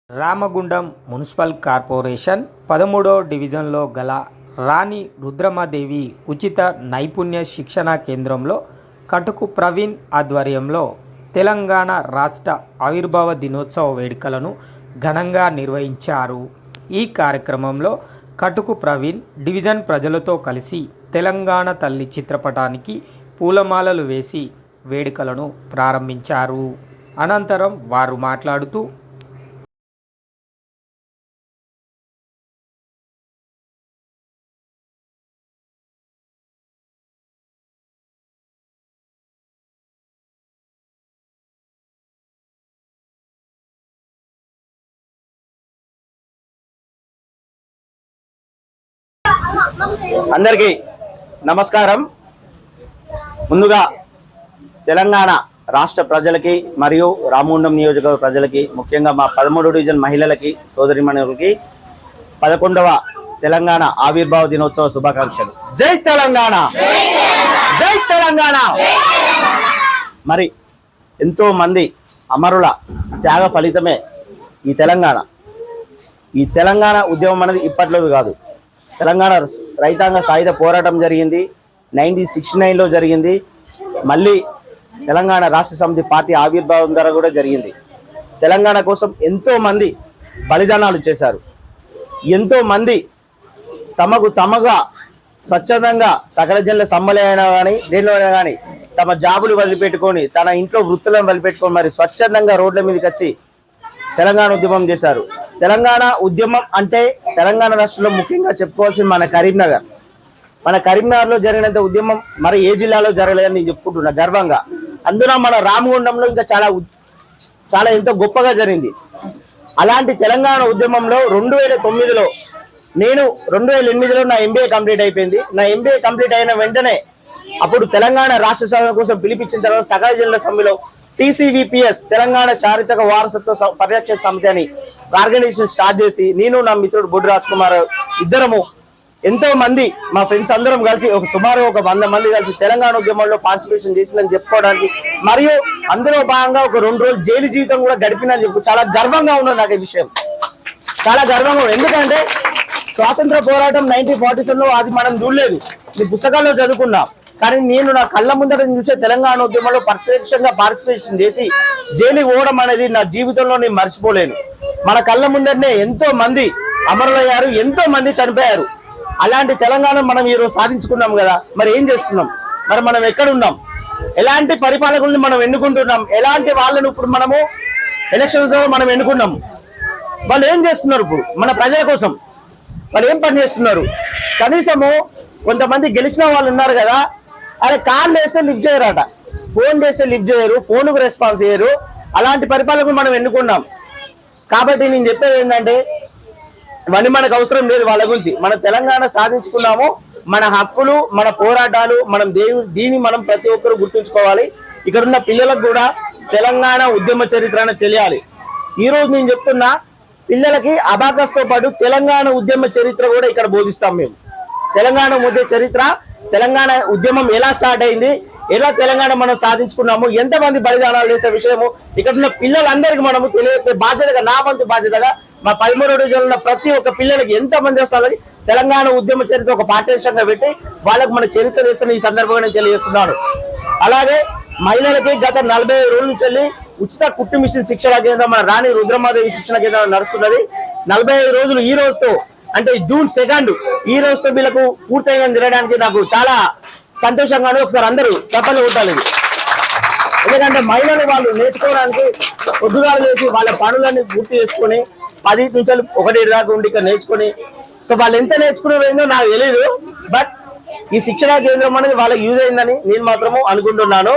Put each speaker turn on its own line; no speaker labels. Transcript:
Ramagundam municipal corporation 13వ డివిజన్లో గల రాణి రుద్రమాదేవి ఉచిత నైపుణ్య శిక్షణా కేంద్రంలో కటుకు ప్రవీణ్ ఆధ్వర్యంలో తెలంగాణ రాష్ట్ర ఆవిర్భావ దినోత్సవ వేడుకలను ఘనంగా నిర్వహించారు. ఈ కార్యక్రమంలో కటుకు ప్రవీణ్ డివిజన్ ప్రజలతో కలిసి తెలంగాణ తల్లి చిత్రపటానికి పూలమాలలు వేసి వేడుకలను ప్రారంభించారు. అనంతరం వారు మాట్లాడుతూ
అందరికీ నమస్కారం. ముందుగా తెలంగాణ రాష్ట్ర ప్రజలకి మరియు రామగుండం నియోజకవర్గ ప్రజలకి, ముఖ్యంగా మా 13వ డివిజన్ మహిళలకి, సోదరిమణులకి 11వ తెలంగాణ ఆవిర్భావ దినోత్సవ శుభాకాంక్షలు. జై తెలంగాణ, జై తెలంగాణ. మరి ఎంతో మంది అమరుల త్యాగ ఫలితమే ఈ తెలంగాణ ఉద్యమం అనేది ఇప్పట్లోది కాదు. తెలంగాణ రైతాంగ సాయుధ పోరాటం జరిగింది, 1969లో జరిగింది. మళ్ళీ తెలంగాణ రాష్ట్ర సమితి పార్టీ ఆవిర్భావం ద్వారా కూడా జరిగింది. తెలంగాణ కోసం ఎంతోమంది బలిదానాలు చేశారు. ఎంతోమంది తమగా స్వచ్ఛందంగా సకల జనుల సమ్మలైనా కానీ దేనిలోనైనా కానీ తమ జాబులు వదిలిపెట్టుకొని, తన ఇంట్లో వృత్తులను వదిలిపెట్టుకొని మరి స్వచ్ఛందంగా రోడ్ల మీదకి వచ్చి తెలంగాణ ఉద్యమం చేశారు. తెలంగాణ ఉద్యమం అంటే తెలంగాణ రాష్ట్రంలో ముఖ్యంగా చెప్పుకోవాల్సింది మన కరీంనగర్లో జరిగినంత ఉద్యమం మరి ఏ జిల్లాలో జరగలేదని నేను చెప్పుకుంటున్నా గర్వంగా. అందులో మన రామగుండంలో ఇంకా చాలా ఎంతో గొప్పగా జరిగింది. అలాంటి తెలంగాణ ఉద్యమంలో 2009లో నేను 2008లో నా ఎంబీఏ కంప్లీట్ అయిపోయింది. నా ఎంబీఏ కంప్లీట్ అయిన వెంటనే అప్పుడు తెలంగాణ రాష్ట్ర సభ కోసం పిలిపించిన తర్వాత సకల జిల్లా సమ్మెలో TCVPS తెలంగాణ చారిత్రక వారసత్వ పరిరక్షణ సమితి అని ఆర్గనైజేషన్ స్టార్ట్ చేసి నేను నా మిత్రుడు బొడ్డు రాజ్ కుమార్ ఇద్దరము ఎంతో మంది మా ఫ్రెండ్స్ అందరం కలిసి సుమారు 100 మంది కలిసి తెలంగాణ ఉద్యమంలో పార్టిసిపేషన్ చేసిందని చెప్పుకోవడానికి, మరియు అందులో భాగంగా ఒక 2 రోజులు జైలు జీవితం కూడా గడిపినని చెప్పి చాలా గర్వంగా ఉన్నది. నాకు ఈ విషయం చాలా గర్వంగా ఉంది. ఎందుకంటే స్వాతంత్ర పోరాటం 1947లో అది మనం చూడలేదు, ఈ పుస్తకాల్లో చదువుకున్నాం. కానీ నేను నా కళ్ళ ముందర చూసే తెలంగాణ ఉద్యమంలో ప్రత్యక్షంగా పార్టిసిపేషన్ చేసి జైలుకి పోవడం అనేది నా జీవితంలో నేను మర్చిపోలేను. మన కళ్ళ ముందరనే ఎంతో మంది అమరులయ్యారు, ఎంతో మంది చనిపోయారు. అలాంటి తెలంగాణ మనం ఈరోజు సాధించుకున్నాం కదా. మరి ఏం చేస్తున్నాం? మరి మనం ఎక్కడున్నాం? ఎలాంటి పరిపాలకుల్ని మనం ఎన్నుకుంటున్నాం? ఎలాంటి వాళ్ళను ఇప్పుడు మనము ఎలక్షన్స్ మనం ఎన్నుకున్నాము? వాళ్ళు ఏం చేస్తున్నారు? ఇప్పుడు మన ప్రజల కోసం వాళ్ళు ఏం పని చేస్తున్నారు? కనీసము కొంతమంది గెలిచిన వాళ్ళు ఉన్నారు కదా, అరే కాల్ చేస్తే లిఫ్ట్ చేయరట, ఫోన్ చేస్తే లిఫ్ట్ చేయరు, ఫోన్కు రెస్పాన్స్ చేయరు. అలాంటి పరిపాలకులు మనం ఎన్నుకున్నాం. కాబట్టి నేను చెప్పేది ఏంటంటే ఇవన్నీ మనకు అవసరం లేదు. వాళ్ళ గురించి మనం తెలంగాణ సాధించుకున్నాము. మన హక్కులు, మన పోరాటాలు, దీన్ని మనం ప్రతి ఒక్కరు గుర్తుంచుకోవాలి. ఇక్కడ ఉన్న పిల్లలకు కూడా తెలంగాణ ఉద్యమ చరిత్ర అనేది తెలియాలి. ఈ రోజు నేను చెప్తున్నా, పిల్లలకి అబాకస్ తో పాటు తెలంగాణ ఉద్యమ చరిత్ర కూడా ఇక్కడ బోధిస్తాం మేము. తెలంగాణ చరిత్ర, తెలంగాణ ఉద్యమం ఎలా స్టార్ట్ అయింది, ఎలా తెలంగాణ మనం సాధించుకున్నాము, ఎంతమంది బలిదానాలు చేసే విషయము ఇక్కడ ఉన్న పిల్లలందరికీ మనము తెలియజేసే బాధ్యతగా, నా వంతు బాధ్యతగా మా 13వ డివిజన్లో ఉన్న ప్రతి ఒక్క పిల్లలకి ఎంతమంది వస్తారో తెలంగాణ ఉద్యమ చరిత్ర ఒక పాఠ్యాంశంగా పెట్టి వాళ్ళకు మన చరిత్ర చేస్తున్న ఈ సందర్భంగా నేను తెలియజేస్తున్నాను. అలాగే మహిళలకి గత 45 రోజుల నుంచి ఉచిత కుట్టు మిషన్ శిక్షణ కేంద్రం మన రాణి రుద్రమాదేవి శిక్షణ కేంద్రం నడుస్తున్నది. 45 రోజులు ఈ రోజుతో, అంటే జూన్ 2 ఈ రోజుతో వీళ్ళకు పూర్తయిందని తిరగడానికి నాకు చాలా సంతోషంగానే. ఒకసారి అందరూ చెప్పలు కొట్టాలి. ఎందుకంటే మహిళలు వాళ్ళు నేర్చుకోవడానికి పొద్దుగాలు చేసి వాళ్ళ పనులన్నీ పూర్తి చేసుకొని 10 నుంచి 1 దాకా ఉండి ఇక్కడ నేర్చుకొని, సో వాళ్ళు ఎంత నేర్చుకునేదో నాకు తెలియదు. బట్ ఈ శిక్షణా కేంద్రం అనేది వాళ్ళకి యూజ్ అయిందని నేను మాత్రము అనుకుంటున్నాను.